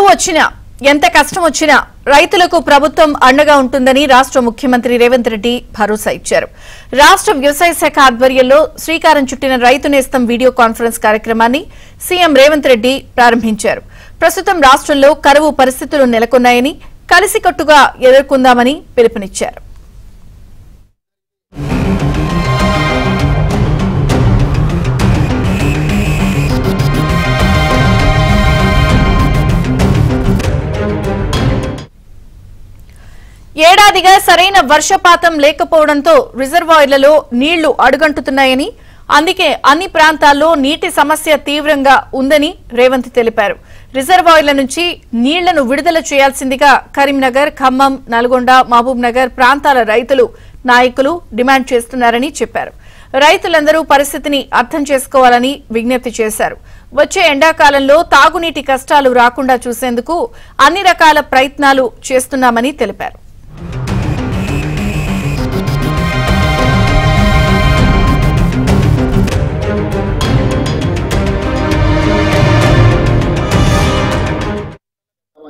కరువు వచ్చినా ఎంత కష్టం వచ్చినా రైతులకు ప్రభుత్వం అండగా ఉంటుందని రాష్ట్ర ముఖ్యమంత్రి రేవంత్ రెడ్డి భరోసా ఇచ్చారు. రాష్ట్ర వ్యవసాయ శాఖ ఆధ్వర్యంలో శ్రీకారం చుట్టిన రైతు నేస్తం వీడియో కాన్ఫరెన్స్ కార్యక్రమాన్ని సీఎం రేవంత్ రెడ్డి ప్రారంభించారు. ప్రస్తుతం రాష్ట్రంలో కరువు పరిస్థితులు నెలకొన్నాయని కలిసికట్టుగా ఎదుర్కొందామని పిలుపునిచ్చారు. ఏడాదిగా సరైన వర్షపాతం లేకపోవడంతో రిజర్వాయర్లలో నీళ్లు అడుగంటుతున్నాయని, అందుకే అన్ని ప్రాంతాల్లో నీటి సమస్య తీవ్రంగా ఉందని రేవంత్ తెలిపారు. రిజర్వాయర్ల నుంచి నీళ్లను విడుదల చేయాల్సిందిగా కరీంనగర్, ఖమ్మం, నల్గొండ, మహబూబ్ నగర్ ప్రాంతాల రైతులు, నాయకులు డిమాండ్ చేస్తున్నారని చెప్పారు. రైతులందరూ పరిస్థితిని అర్థం చేసుకోవాలని విజ్ఞప్తి చేశారు. వచ్చే ఎండాకాలంలో తాగునీటి కష్టాలు రాకుండా చూసేందుకు అన్ని రకాల ప్రయత్నాలు చేస్తున్నామని తెలిపారు.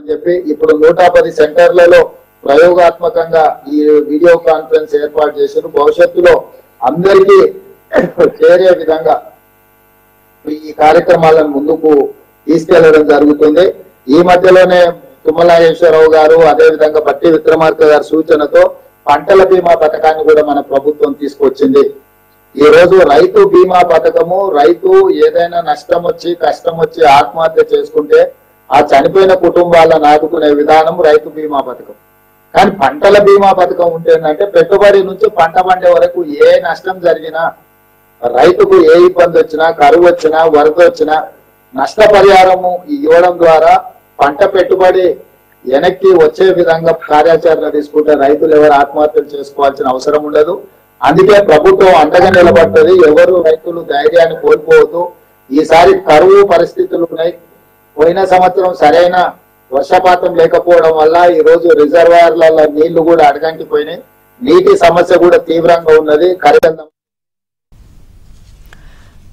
చెప్పి ఇప్పుడు 110 సెంటర్లలో ప్రయోగాత్మకంగా ఈ వీడియో కాన్ఫరెన్స్ ఏర్పాటు చేశారు. భవిష్యత్తులో అందరికీ చేరే విధంగా ఈ కార్యక్రమాలను ముందుకు తీసుకెళ్లడం జరుగుతుంది. ఈ మధ్యలోనే తుమ్మల నాగేశ్వరరావు గారు, అదేవిధంగా బట్టి విక్రమార్క గారి సూచనతో పంటల బీమా పథకాన్ని కూడా మన ప్రభుత్వం తీసుకొచ్చింది. ఈ రోజు రైతు బీమా పథకము, రైతు ఏదైనా నష్టం వచ్చి కష్టం వచ్చి ఆత్మహత్య చేసుకుంటే ఆ చనిపోయిన కుటుంబాలను ఆదుకునే విధానం రైతు బీమా పథకం. కానీ పంటల బీమా పథకం ఉంటేందంటే పెట్టుబడి నుంచి పంట పండే వరకు ఏ నష్టం జరిగినా, రైతుకు ఏ ఇబ్బంది వచ్చినా, కరువు వచ్చినా, వరద వచ్చినా నష్టపరిహారము ఇవ్వడం ద్వారా పంట పెట్టుబడి వెనక్కి వచ్చే విధంగా కార్యాచరణ తీసుకుంటే రైతులు ఎవరు ఆత్మహత్యలు చేసుకోవాల్సిన అవసరం ఉండదు. అందుకే ప్రభుత్వం అండగా నిలబడుతుంది. ఎవరు రైతులు ధైర్యాన్ని కోల్పోవద్దు. ఈసారి కరువు పరిస్థితులు ఉన్నాయి. పోయిన సంవత్సరం సరైన వర్షపాతం లేకపోవడం వల్ల ఈ రోజు రిజర్వాయర్లలో నీళ్లు కూడా అడగంటిపోయినాయి. నీటి సమస్య కూడా తీవ్రంగా ఉన్నది.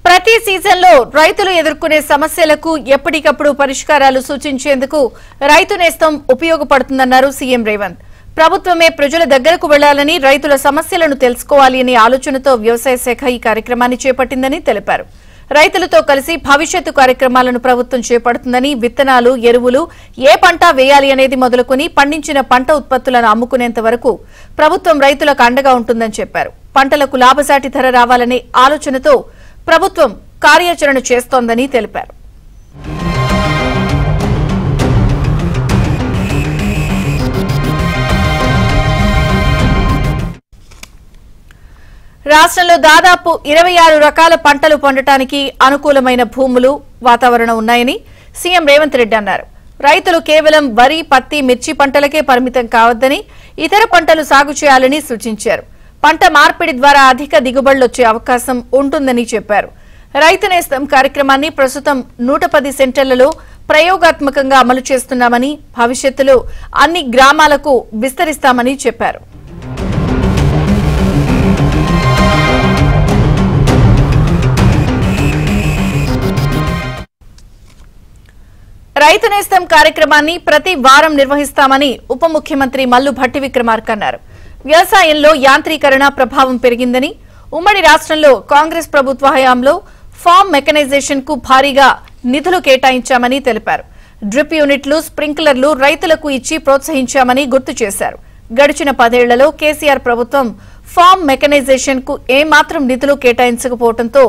ప్రతి సీజన్లో రైతులు ఎదుర్కొనే సమస్యలకు ఎప్పటికప్పుడు పరిష్కారాలు సూచించేందుకు రైతు నేస్తం ఉపయోగపడుతుందన్నారు సీఎం రేవంత్. ప్రభుత్వమే ప్రజల దగ్గరకు వెళ్లాలని, రైతుల సమస్యలను తెలుసుకోవాలి అనే ఆలోచనతో వ్యవసాయ శాఖ ఈ కార్యక్రమాన్ని చేపట్టిందని తెలిపారు. రైతులతో కలిసి భవిష్యత్తు కార్యక్రమాలను ప్రభుత్వం చేపడుతుందని, విత్తనాలు, ఎరువులు, ఏ పంట వేయాలి అనేది మొదలుకొని పండించిన పంట ఉత్పత్తులను అమ్ముకునేంత వరకు ప్రభుత్వం రైతులకు అండగా ఉంటుందని చెప్పారు. పంటలకు లాభసాటి ధర రావాలనే ఆలోచనతో ప్రభుత్వం కార్యాచరణ చేస్తోందని తెలిపారు. రాష్ట్రంలో దాదాపు 26 రకాల పంటలు పండటానికి అనుకూలమైన భూములు, వాతావరణం ఉన్నాయని సీఎం రేవంత్ రెడ్డి అన్నారు. రైతులు కేవలం వరి, పత్తి, మిర్చి పంటలకే పరిమితం కావద్దని, ఇతర పంటలు సాగు చేయాలని సూచించారు. పంట మార్పిడి ద్వారా అధిక దిగుబడులు వచ్చే అవకాశం ఉంటుందని చెప్పారు. రైతు నేస్తం కార్యక్రమాన్ని ప్రస్తుతం 110 సెంటర్లలో ప్రయోగాత్మకంగా అమలు చేస్తున్నామని, భవిష్యత్తులో అన్ని గ్రామాలకు విస్తరిస్తామని చెప్పారు. రైతు నేస్తం కార్యక్రమాన్ని ప్రతి వారం నిర్వహిస్తామని ఉప ముఖ్యమంత్రి మల్లు భట్టి విక్రమార్క అన్నారు. వ్యవసాయంలో యాంత్రీకరణ ప్రభావం పెరిగిందని, ఉమ్మడి రాష్ట్రంలో కాంగ్రెస్ ప్రభుత్వ హయాంలో ఫార్మ్ మెకనైజేషన్ కు భారీగా నిధులు కేటాయించామని తెలిపారు. డ్రిప్ యూనిట్లు, స్ప్రింక్లర్లు రైతులకు ఇచ్చి ప్రోత్సహించామని గుర్తు చేశారు. గడిచిన 10 ఏళ్లలో కేసీఆర్ ప్రభుత్వం ఫార్మ్ మెకనైజేషన్ కు ఏమాత్రం నిధులు కేటాయించకపోవడంతో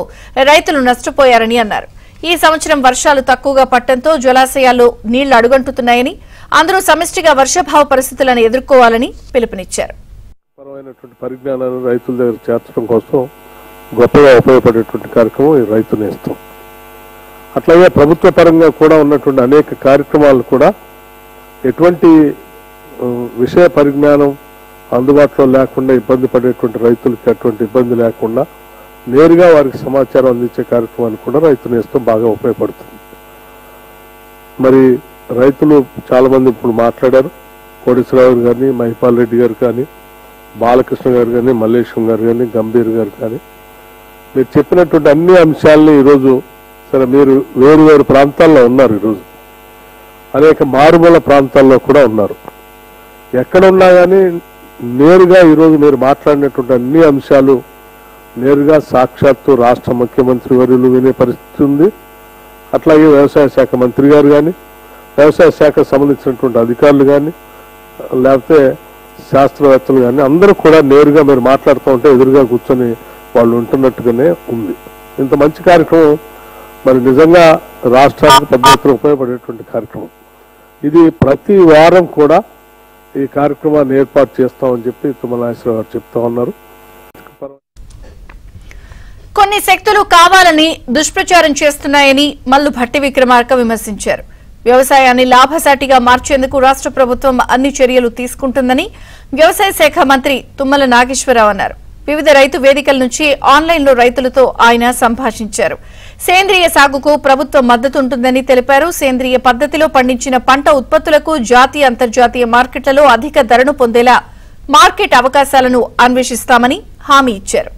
రైతులు నష్టపోయారని అన్నారు. ఈ సంవత్సరం వర్షాలు తక్కువగా పడటంతో జలాశయాల్లో నీళ్లు అడుగంటున్నాయని, అందరూ సమిష్టిగా వర్షాభావ పరిస్థితులను ఎదుర్కోవాలని పిలుపునిచ్చారు. పరిజ్ఞానాన్ని రైతుల దగ్గర చేర్చడం కోసం గొప్పగా ఉపయోగపడేటువంటి కార్యక్రమం ఈ రైతు నేస్తం. అట్లాగే ప్రభుత్వ పరంగా కూడా ఉన్నటువంటి అనేక కార్యక్రమాలు కూడా ఎటువంటి విషయ పరిజ్ఞానం అందుబాటులో లేకుండా ఇబ్బంది పడేటువంటి రైతులకి అటువంటి ఇబ్బంది లేకుండా నేరుగా వారికి సమాచారం అందించే కార్యక్రమాన్ని కూడా రైతు నేస్తం బాగా ఉపయోగపడుతుంది. మరి రైతులు చాలా మంది ఇప్పుడు మాట్లాడారు. కోటేశ్వరరావు గారిని, మహిపాల్ రెడ్డి గారు కానీ, బాలకృష్ణ గారు కానీ, మల్లేశం గారు కానీ, గంభీర్ గారు కానీ, మీరు చెప్పినటువంటి అన్ని అంశాలని ఈరోజు సరే మీరు వేరు వేరు ప్రాంతాల్లో ఉన్నారు. ఈరోజు అనేక మారుమూల ప్రాంతాల్లో కూడా ఉన్నారు. ఎక్కడున్నా కానీ నేరుగా ఈరోజు మీరు మాట్లాడినటువంటి అన్ని అంశాలు నేరుగా సాక్షాత్తు రాష్ట్ర ముఖ్యమంత్రి వర్యులు వినే పరిస్థితి ఉంది. అట్లాగే వ్యవసాయ శాఖ మంత్రి గారు కానీ, వ్యవసాయ శాఖకు సంబంధించినటువంటి అధికారులు కానీ, లేకపోతే శాస్త్రవేత్తలు కానీ అందరూ కూడా నేరుగా మీరు మాట్లాడుతూ ఉంటే ఎదురుగా కూర్చొని వాళ్ళు ఉంటున్నట్టుగానే ఉంది. ఇంత మంచి కార్యక్రమం మరి నిజంగా రాష్ట్రానికి పెద్ద ఎత్తున ఉపయోగపడేటువంటి కార్యక్రమం. ఇది ప్రతి వారం కూడా ఈ కార్యక్రమాన్ని ఏర్పాటు చేస్తామని చెప్పి తుమ్మల నాగేశ్వరరావు గారు చెప్తా ఉన్నారు. కొన్ని శక్తులు కావాలని దుష్ప్రచారం చేస్తున్నాయని మల్లు భట్టి విక్రమార్క విమర్శించారు. వ్యవసాయాన్ని లాభసాటిగా మార్చేందుకు రాష్ట్ర ప్రభుత్వం అన్ని చర్యలు తీసుకుంటుందని వ్యవసాయ శాఖ మంత్రి తుమ్మల నాగేశ్వరరావు అన్నారు. వివిధ రైతు వేదికల నుంచి ఆన్లైన్లో రైతులతో ఆయన సంభాషించారు. సేంద్రియ సాగుకు ప్రభుత్వం మద్దతు ఉంటుందని తెలిపారు. సేంద్రియ పద్ధతిలో పండించిన పంట ఉత్పత్తులకు జాతీయ అంతర్జాతీయ మార్కెట్లలో అధిక ధరను పొందేలా మార్కెట్ అవకాశాలను అన్వేషిస్తామని హామీ ఇచ్చారు.